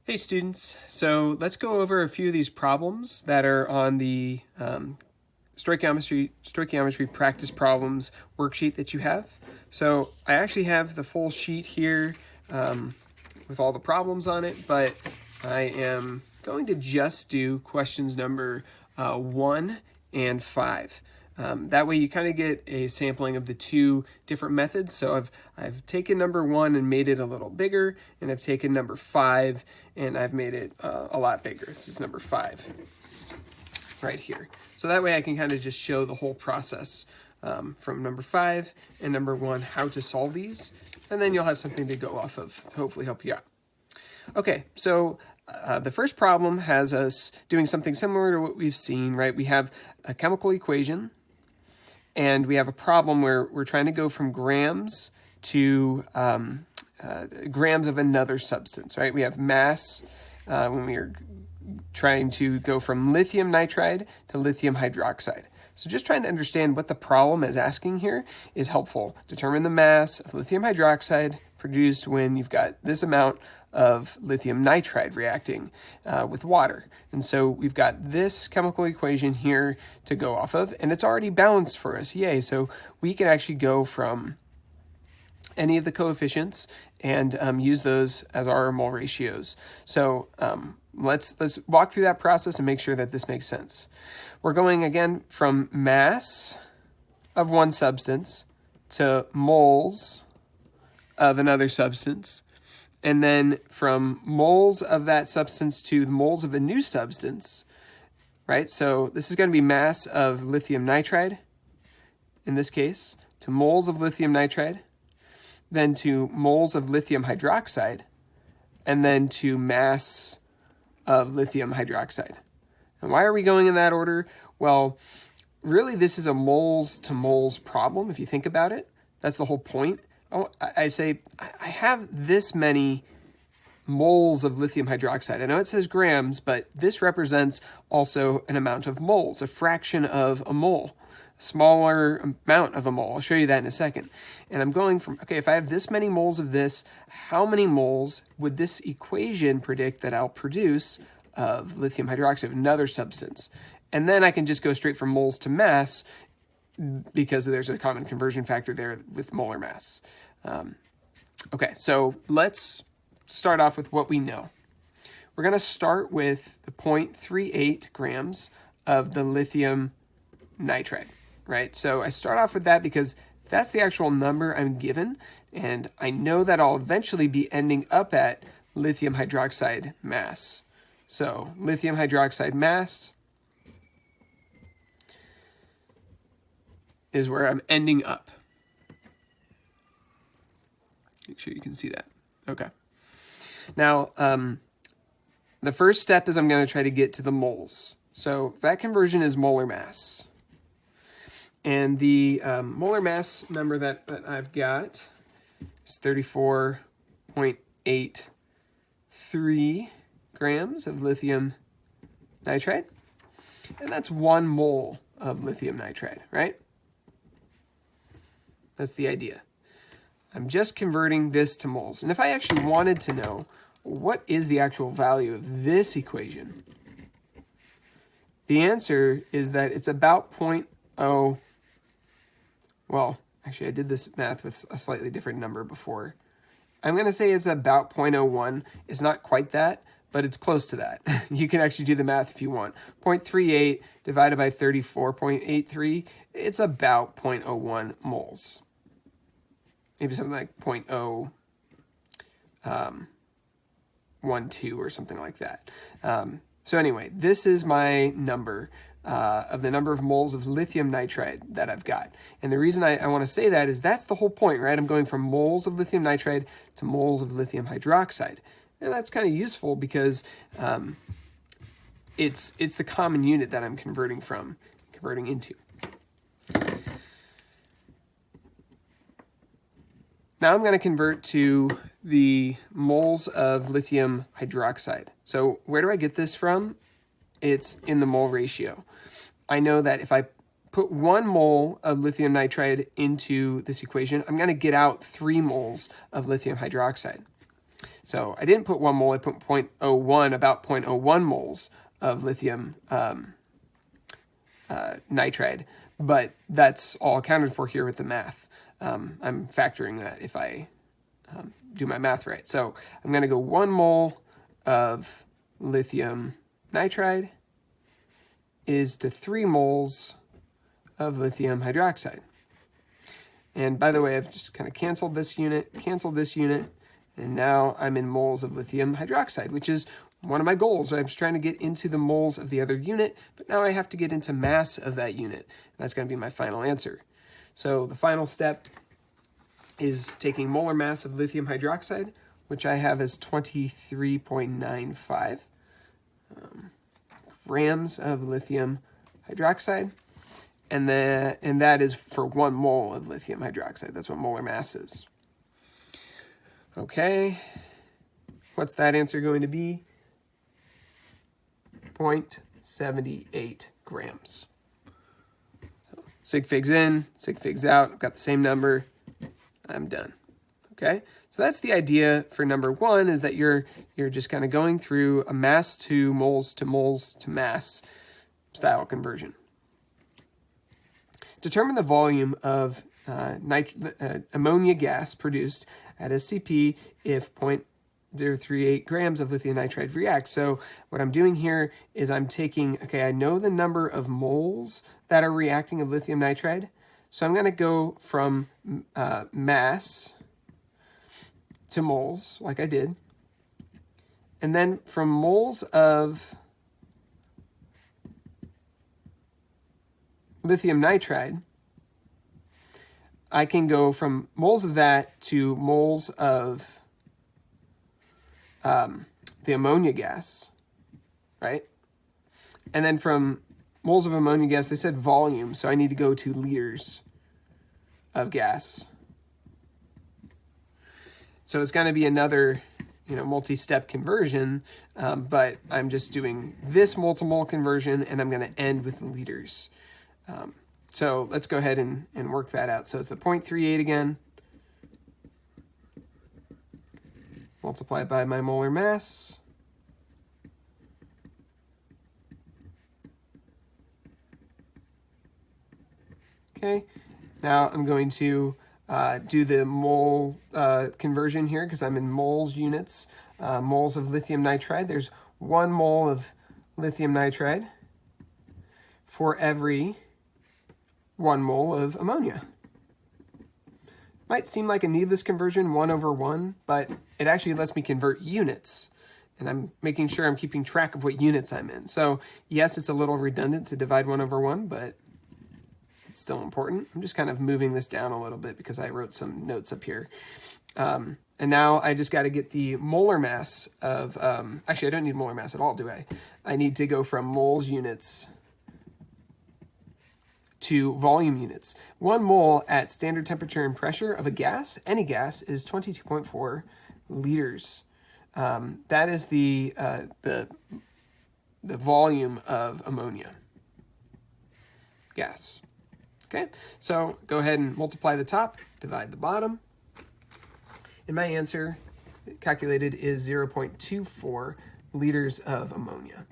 Hey students, so let's go over a few of these problems that are on the stoichiometry practice problems worksheet that you have. So I actually have the full sheet here with all the problems on it, but I am going to just do questions number 1 and 5. That way you kind of get a sampling of the two different methods. So I've taken number 1 and made it a little bigger, and I've taken number 5 and I've made it a lot bigger. This is number 5 right here. So that way I can kind of just show the whole process from number 5 and number 1, how to solve these, and then you'll have something to go off of to hopefully help you out. Okay, so the first problem has us doing something similar to what we've seen, right? We have a chemical equation, and we have a problem where we're trying to go from grams to grams of another substance, right? We have mass when we are trying to go from lithium nitride to lithium hydroxide. So just trying to understand what the problem is asking here is helpful. Determine the mass of lithium hydroxide produced when you've got this amount of lithium nitride reacting with water. And so we've got this chemical equation here to go off of, and it's already balanced for us. Yay. So we can actually go from any of the coefficients and use those as our mole ratios. So let's walk through that process and make sure that this makes sense. We're going again from mass of one substance to moles of another substance, and then from moles of that substance to moles of a new substance, right? So this is going to be mass of lithium nitride, in this case, to moles of lithium nitride, then to moles of lithium hydroxide, and then to mass of lithium hydroxide. And why are we going in that order? Well, really this is a moles to moles problem, if you think about it. That's the whole point. I say, I have this many moles of lithium hydroxide. I know it says grams, but this represents also an amount of moles, a fraction of a mole, a smaller amount of a mole. I'll show you that in a second. And I'm going from, okay, if I have this many moles of this, how many moles would this equation predict that I'll produce of lithium hydroxide, another substance? And then I can just go straight from moles to mass, because there's a common conversion factor there with molar mass. Okay, so let's start off with what we know. We're going to start with the 0.38 grams of the lithium nitride, right? So I start off with that because that's the actual number I'm given, and I know that I'll eventually be ending up at lithium hydroxide mass. So lithium hydroxide mass is where I'm ending up. Make sure you can see that. Okay. Now, the first step is I'm going to try to get to the moles. So that conversion is molar mass. And the molar mass number that I've got is 34.83 grams of lithium nitride. And that's 1 mole of lithium nitride, right? That's the idea. I'm just converting this to moles. And if I actually wanted to know what is the actual value of this equation, the answer is that it's about 0.0. Well, actually I did this math with a slightly different number before. I'm going to say it's about 0.01. It's not quite that, but it's close to that. You can actually do the math if you want. 0.38 divided by 34.83, it's about 0.01 moles. Maybe something like 0.012 or something like that. So anyway, this is my number of the number of moles of lithium nitride that I've got. And the reason I want to say that is that's the whole point, right? I'm going from moles of lithium nitride to moles of lithium hydroxide. And that's kind of useful because it's the common unit that I'm converting into. Now I'm going to convert to the moles of lithium hydroxide. So where do I get this from? It's in the mole ratio. I know that if I put 1 mole of lithium nitride into this equation, I'm going to get out 3 moles of lithium hydroxide. So I didn't put 1 mole, I put 0.01, about 0.01 moles of lithium nitride, but that's all accounted for here with the math. I'm factoring that if I do my math right. So I'm going to go 1 mole of lithium nitride is to 3 moles of lithium hydroxide. And by the way, I've just kind of canceled this unit, and now I'm in moles of lithium hydroxide, which is one of my goals. I was trying to get into the moles of the other unit, but now I have to get into mass of that unit. And that's going to be my final answer. So the final step is taking molar mass of lithium hydroxide, which I have as 23.95 grams of lithium hydroxide. And that is for 1 mole of lithium hydroxide. That's what molar mass is. Okay, what's that answer going to be? 0.78 grams. So, sig figs in, sig figs out. I've got the same number. I'm done. Okay, so that's the idea for number 1, is that you're just kind of going through a mass to moles to mass style conversion. Determine the volume of ammonia gas produced at SCP if 0.038 grams of lithium nitride react. So what I'm doing here is I'm taking, okay, I know the number of moles that are reacting of lithium nitride. So I'm going to go from mass to moles, like I did. And then from moles of lithium nitride, I can go from moles of that to moles of the ammonia gas, right? And then from moles of ammonia gas, they said volume, so I need to go to liters of gas. So it's going to be another, multi-step conversion, but I'm just doing this mole-to-mole conversion, and I'm going to end with liters. So let's go ahead and work that out. So it's the 0.38 again, multiplied by my molar mass. Okay, now I'm going to do the mole conversion here because I'm in moles units. Moles of lithium nitride. There's 1 mole of lithium nitride for every 1 mole of ammonia. Might seem like a needless conversion, 1/1, but it actually lets me convert units. And I'm making sure I'm keeping track of what units I'm in. So yes, it's a little redundant to divide 1/1, but it's still important. I'm just kind of moving this down a little bit because I wrote some notes up here. And now I just got to get the molar mass of, actually I don't need molar mass at all, do I? I need to go from moles units to volume units. 1 mole at standard temperature and pressure of a gas, any gas, is 22.4 liters. That is the volume of ammonia gas. Okay, so go ahead and multiply the top, divide the bottom, and my answer calculated is 0.24 liters of ammonia.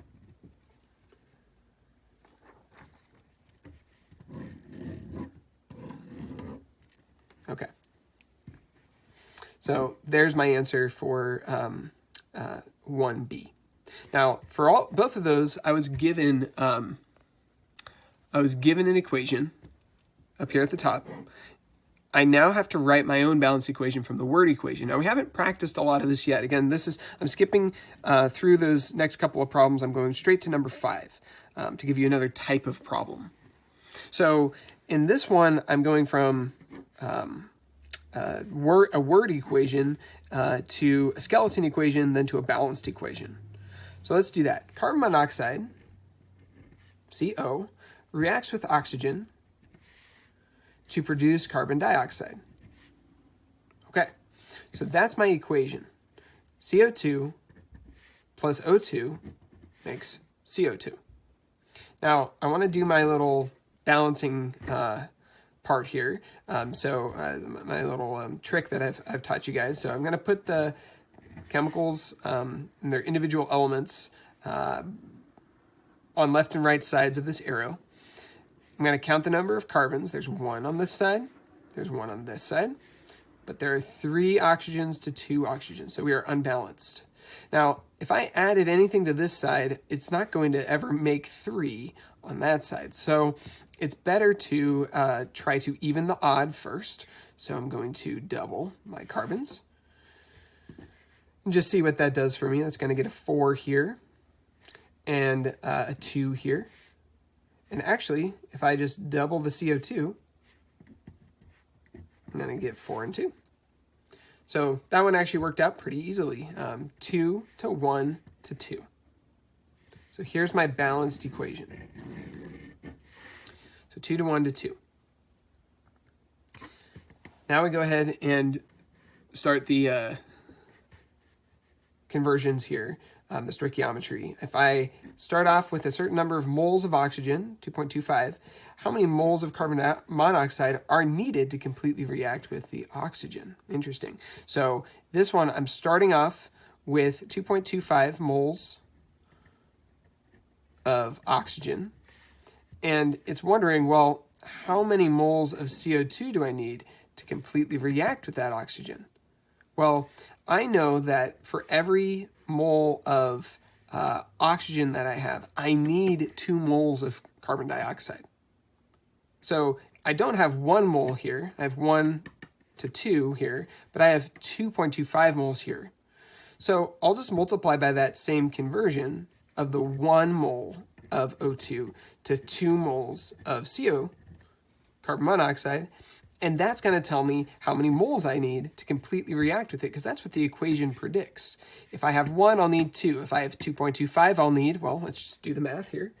Okay, so there's my answer for 1B. Now, for both of those, I was given an equation up here at the top. I now have to write my own balance equation from the word equation. Now, we haven't practiced a lot of this yet. Again, I'm skipping through those next couple of problems. I'm going straight to number 5 to give you another type of problem. So in this one, I'm going from a word equation to a skeleton equation, then to a balanced equation. So let's do that. Carbon monoxide, CO, reacts with oxygen to produce carbon dioxide. Okay, so that's my equation. CO2 plus O2 makes CO2. Now, I want to do my little balancing part here. My little trick that I've taught you guys. So I'm going to put the chemicals and their individual elements on left and right sides of this arrow. I'm going to count the number of carbons. There's 1 on this side. There's 1 on this side. But there are 3 oxygens to 2 oxygens, so we are unbalanced. Now, if I added anything to this side, it's not going to ever make 3 on that side. So it's better to try to even the odd first. So I'm going to double my carbons. And just see what that does for me. That's going to get a 4 here and a 2 here. And actually, if I just double the CO2, I'm going to get 4 and 2. So that one actually worked out pretty easily. 2 to 1 to 2. So here's my balanced equation. So 2 to 1 to 2. Now we go ahead and start the conversions here, the stoichiometry. If I start off with a certain number of moles of oxygen, 2.25, how many moles of carbon monoxide are needed to completely react with the oxygen? Interesting. So this one, I'm starting off with 2.25 moles of oxygen. And it's wondering, well, how many moles of CO2 do I need to completely react with that oxygen? Well, I know that for every mole of oxygen that I have, I need 2 moles of carbon dioxide. So I don't have 1 mole here. I have 1 to 2 here, but I have 2.25 moles here. So I'll just multiply by that same conversion of the 1 mole of O2 to 2 moles of CO, carbon monoxide, and that's going to tell me how many moles I need to completely react with it, because that's what the equation predicts. If I have 1, I'll need 2. If I have 2.25, I'll need, well, let's just do the math here.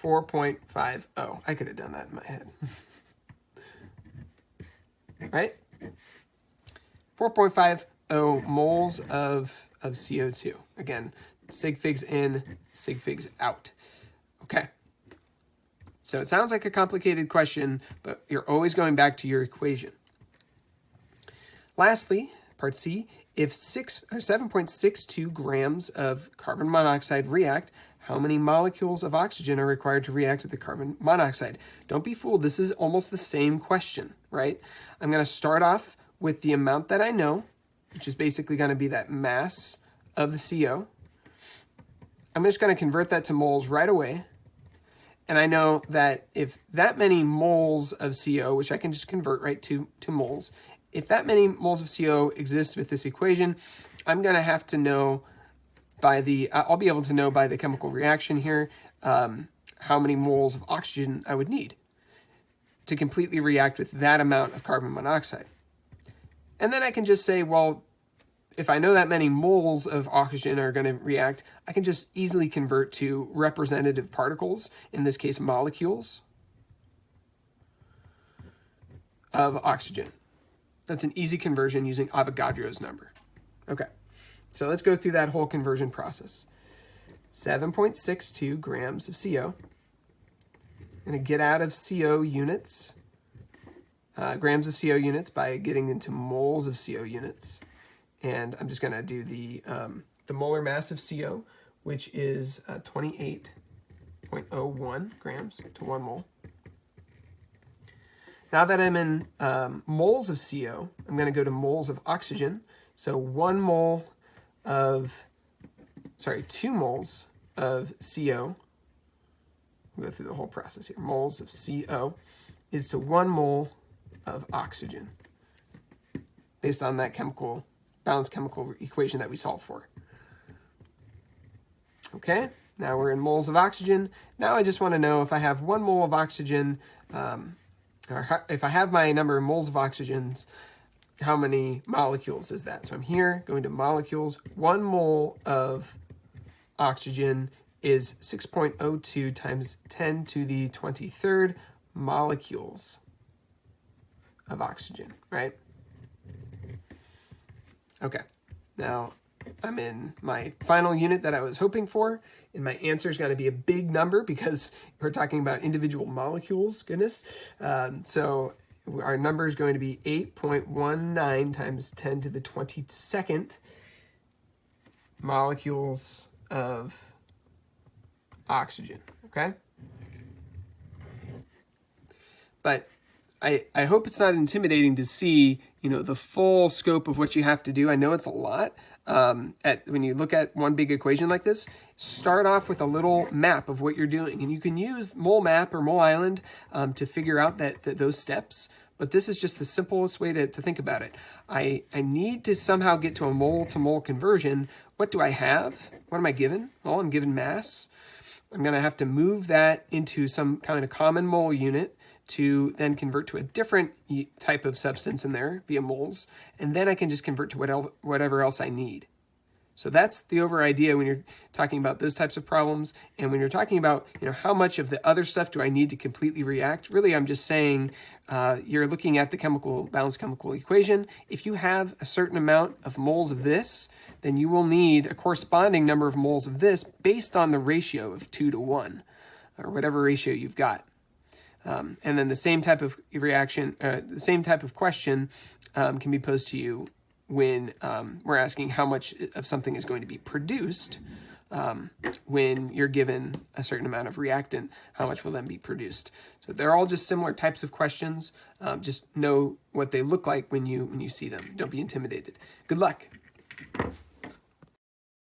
4.50. I could have done that in my head. Right? 4.50 moles of CO2. Again, sig figs in, sig figs out. Okay. So it sounds like a complicated question, but you're always going back to your equation. Lastly, part C, if 7.62 grams of carbon monoxide react, how many molecules of oxygen are required to react with the carbon monoxide? Don't be fooled. This is almost the same question, right? I'm going to start off with the amount that I know, which is basically going to be that mass of the CO. I'm just going to convert that to moles right away. And I know that if that many moles of CO, which I can just convert right to moles, if that many moles of CO exist with this equation, I'm going to have to know by the, I'll be able to know by the chemical reaction here how many moles of oxygen I would need to completely react with that amount of carbon monoxide. And then I can just say, well, if I know that many moles of oxygen are going to react, I can just easily convert to representative particles, in this case molecules, of oxygen. That's an easy conversion using Avogadro's number. Okay, so let's go through that whole conversion process. 7.62 grams of CO. I'm going to get out of CO units, grams of CO units, by getting into moles of CO units. And I'm just going to do the molar mass of CO, which is 28.01 grams to 1 mole. Now that I'm in moles of CO, I'm going to go to moles of oxygen. So 2 moles of CO, we'll go through the whole process here. Moles of CO is to 1 mole of oxygen, based on that balanced chemical equation that we solved for. Okay, now we're in moles of oxygen. Now I just want to know if I have 1 mole of oxygen, or if I have my number of moles of oxygens, how many molecules is that? So I'm here going to molecules. 1 mole of oxygen is 6.02 times 10 to the 23rd molecules of oxygen, right? Okay, now I'm in my final unit that I was hoping for, and my answer is going to be a big number because we're talking about individual molecules, goodness. So our number is going to be 8.19 times 10 to the 22nd molecules of oxygen, okay? But I hope it's not intimidating to see, the full scope of what you have to do. I know it's a lot. When you look at one big equation like this, start off with a little map of what you're doing. And you can use Mole Map or Mole Island to figure out those steps. But this is just the simplest way to think about it. I need to somehow get to a mole-to-mole conversion. What do I have? What am I given? Well, I'm given mass. I'm going to have to move that into some kind of common mole unit to then convert to a different type of substance in there via moles, and then I can just convert to whatever else I need. So that's the over idea when you're talking about those types of problems. And when you're talking about, how much of the other stuff do I need to completely react? Really, I'm just saying you're looking at the balanced chemical equation. If you have a certain amount of moles of this, then you will need a corresponding number of moles of this based on the ratio of 2 to 1, or whatever ratio you've got. And then the same type of reaction, the same type of question can be posed to you when we're asking how much of something is going to be produced when you're given a certain amount of reactant, how much will then be produced. So they're all just similar types of questions. Just know what they look like when you see them. Don't be intimidated. Good luck.